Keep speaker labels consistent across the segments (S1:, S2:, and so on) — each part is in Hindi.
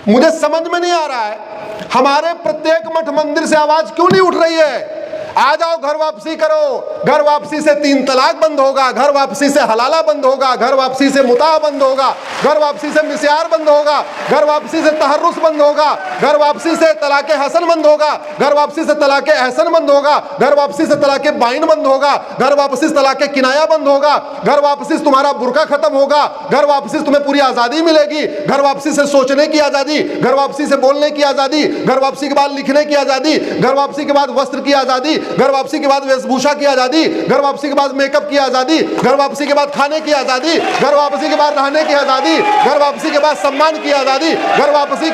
S1: मुझे समझ में नहीं आ रहा है हमारे प्रत्येक मठ मंदिर से आवाज क्यों नहीं उठ रही है, आ जाओ घर वापसी करो, घर वापसी से 3 तलाक बंद होगा, घर वापसी से हलाला बंद होगा, घर वापसी से मुता बंद होगा, घर वापसी से मिस्यार बंद होगा, घर वापसी से तहर्रुस बंद होगा, घर वापसी से तलाके हसन बंद होगा, घर वापसी से तलाके एहसन बंद होगा, घर वापसी से तलाके बाइन बंद होगा, घर वापसी से तलाके किनाया बंद होगा, घर वापसी से तुम्हारा बुर्का खत्म होगा, घर वापसी से तुम्हें पूरी आजादी मिलेगी, घर वापसी से सोचने की आजादी, घर वापसी से बोलने की आजादी, घर वापसी के बाद लिखने की आजादी, घर वापसी के बाद वस्त्र की आजादी, घर वापसी के बाद वेशभूषा की आजादी, घर वापसी के बाद मेकअप की आजादी, घर वापसी के बाद खाने की आजादी, घर वापसी के बाद रहने की आजादी, घर वापसी के बाद सम्मान की आजादी, घर वापसी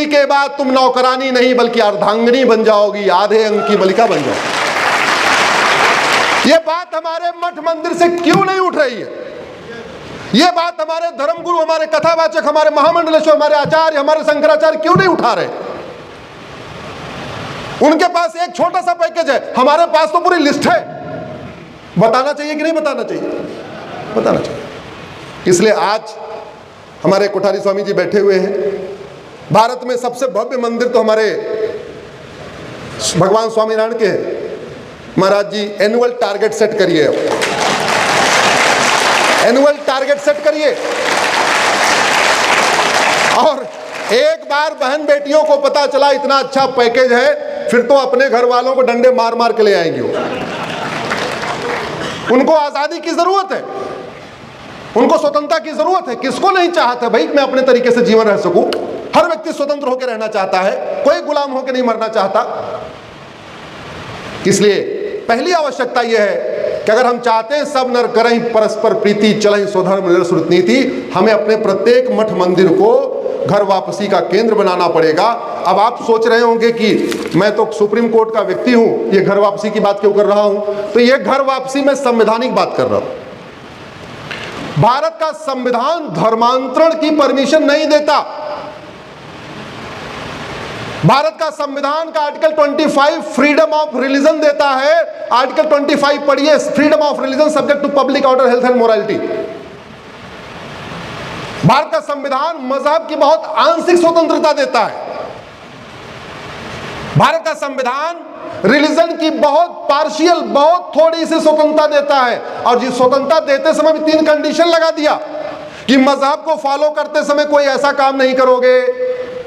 S1: के बाद तुम नौकरानी नहीं बल्कि अर्धांगिनी बन जाओगी, आधे अंग की मलिका बन जाओगी। ये बात हमारे मठ मंदिर से क्यों नहीं उठ रही है? ये बात हमारे धर्मगुरु, हमारे कथावाचक, हमारे महामंडलेश्वर, हमारे आचार्य, हमारे शंकराचार्य क्यों नहीं उठा रहे? उनके पास एक छोटा सा पैकेज है, हमारे पास तो पूरी लिस्ट है। बताना चाहिए कि नहीं बताना चाहिए? बताना चाहिए। इसलिए आज हमारे कोठारी स्वामी जी बैठे हुए हैं। भारत में सबसे भव्य मंदिर तो हमारे भगवान स्वामीनारायण के हैं। महाराज जी एनुअल टारगेट सेट करिए, एनुअल टारगेट सेट करिए, और एक बार बहन बेटियों को पता चला इतना अच्छा पैकेज है, फिर तो अपने घर वालों को डंडे मार मार के ले आएंगे। उनको आजादी की जरूरत है, उनको स्वतंत्रता की जरूरत है। किसको नहीं चाहता भाई मैं अपने तरीके से जीवन रह सकूं? हर व्यक्ति स्वतंत्र होकर रहना चाहता है, कोई गुलाम होकर नहीं मरना चाहता। इसलिए पहली आवश्यकता यह है कि अगर हम चाहते हैं सब नर करें परस्पर प्रीति, चलें स्वधर्म निरसुत नीति, हमें अपने प्रत्येक मठ मंदिर को घर वापसी का केंद्र बनाना पड़ेगा। अब आप सोच रहे होंगे कि मैं तो सुप्रीम कोर्ट का व्यक्ति हूं, ये घर वापसी की बात क्यों कर रहा हूं? तो ये घर वापसी में संवैधानिक बात कर रहा हूं। भारत का संविधान धर्मांतरण की परमिशन नहीं देता। भारत का संविधान का आर्टिकल 25 फ्रीडम ऑफ रिलीजन देता है। आर्टिकल 25 पढ़िए, freedom of religion subject to public order, health and morality. Bharat का संविधान मजहब की बहुत आंशिक स्वतंत्रता देता है। भारत का संविधान रिलीजन की बहुत पार्शियल, बहुत थोड़ी सी स्वतंत्रता देता है। और जिस स्वतंत्रता देते समय भी 3 कंडीशन लगा दिया कि मजहब को फॉलो करते समय कोई ऐसा काम नहीं करोगे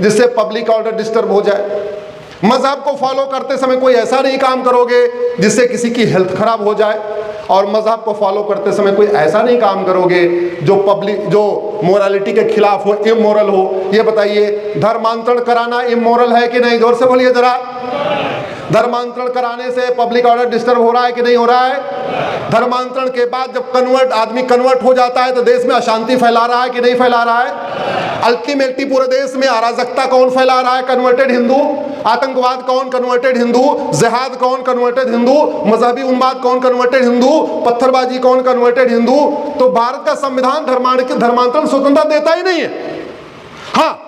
S1: जिससे पब्लिक ऑर्डर डिस्टर्ब हो जाए, मजहब को फॉलो करते समय कोई ऐसा नहीं काम करोगे जिससे किसी की हेल्थ खराब हो जाए, और मजहब को फॉलो करते समय कोई ऐसा नहीं काम करोगे जो मोरालिटी के खिलाफ हो, इमोरल हो। ये बताइए, धर्मांतरण कराना इमोरल है कि नहीं? जोर से बोलिए जरा। धर्मांतरण कराने से पब्लिक ऑर्डर डिस्टर्ब हो रहा है कि नहीं हो रहा है? धर्मांतरण के बाद जब आदमी कन्वर्ट हो जाता है तो देश में अशांति फैला रहा है कि नहीं फैला रहा है? अल्टीमेटली पूरे देश में अराजकता कौन फैला रहा है? कन्वर्टेड हिंदू। आतंकवाद कौन? कन्वर्टेड हिंदू। जिहाद कौन? कन्वर्टेड हिंदू। मजहबी उन्माद कौन? कन्वर्टेड हिंदू। पत्थरबाजी कौन? कन्वर्टेड हिंदू। तो भारत का संविधान धर्मांतरण स्वतंत्रता देता ही नहीं है। हाँ,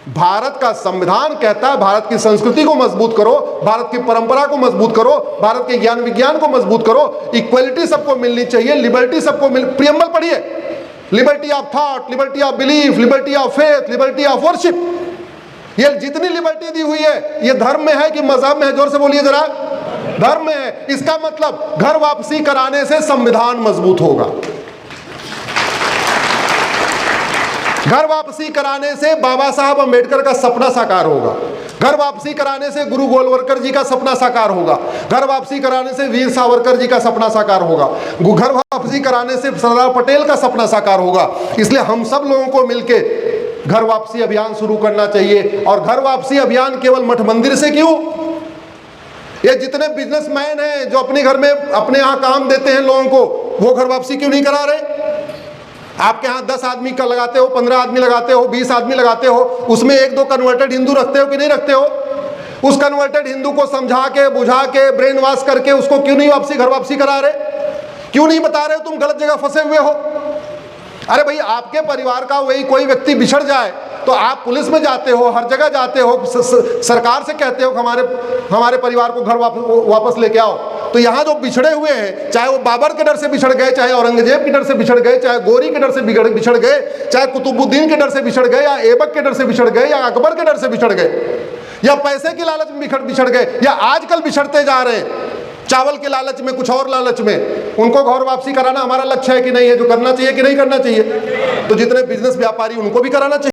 S1: भारत का संविधान कहता है भारत की संस्कृति को मजबूत करो, भारत की परंपरा को मजबूत करो, भारत के ज्ञान विज्ञान को मजबूत करो, इक्वलिटी सबको मिलनी चाहिए, लिबर्टी सबको प्रियम्बल पढ़िए, liberty of thought, liberty of belief, liberty of faith, liberty of worship. ये जितनी लिबर्टी दी हुई है ये धर्म में है कि मजहब में है? जोर से बोलिए जरा। धर्म में है। इसका मतलब घर वापसी कराने से संविधान मजबूत होगा, घर वापसी कराने से बाबा साहब अंबेडकर का सपना साकार होगा, घर वापसी कराने से गुरु गोलवलकर जी का सपना साकार होगा, घर वापसी कराने से वीर सावरकर जी का सपना साकार होगा, घर वापसी कराने से सरदार पटेल का सपना साकार होगा। इसलिए हम सब लोगों को मिलके घर वापसी अभियान शुरू करना चाहिए। और घर वापसी अभियान केवल मठ मंदिर से क्यों? ये जितने बिजनेसमैन हैं जो अपने घर में अपने यहाँ काम देते हैं लोगों को, वो घर वापसी क्यों नहीं करा रहे? आपके यहाँ 10 आदमी का लगाते हो, 15 आदमी लगाते हो, 20 आदमी लगाते हो, उसमें 1-2 कन्वर्टेड हिंदू रखते हो कि नहीं रखते हो? उस कन्वर्टेड हिंदू को समझा के, बुझा के, ब्रेन वॉश करके उसको क्यों नहीं घर वापसी करा रहे? क्यों नहीं बता रहे हो तुम गलत जगह फंसे हुए हो? अरे भाई, आपके परिवार का वही कोई व्यक्ति बिछड़ जाए तो आप पुलिस में जाते हो, हर जगह जाते हो, सरकार से कहते हो हमारे परिवार को घर वापस लेके आओ। तो यहाँ जो बिछड़े हुए हैं, चाहे वो बाबर के डर से बिछड़ गए, चाहे औरंगजेब के डर से बिछड़ गए, चाहे गोरी के डर से बिछड़ गए, चाहे कुतुबुद्दीन के डर से बिछड़ गए, या ऐबक के डर से बिछड़ गए, या अकबर के डर से बिछड़ गए, या पैसे की लालच में बिछड़ गए, या आजकल बिछड़ते जा रहे हैं चावल के लालच में, कुछ और लालच में, उनको घर वापसी कराना हमारा लक्ष्य है कि नहीं है, जो करना चाहिए कि नहीं करना चाहिए। तो जितने बिजनेस व्यापारी उनको भी कराना चाहिए।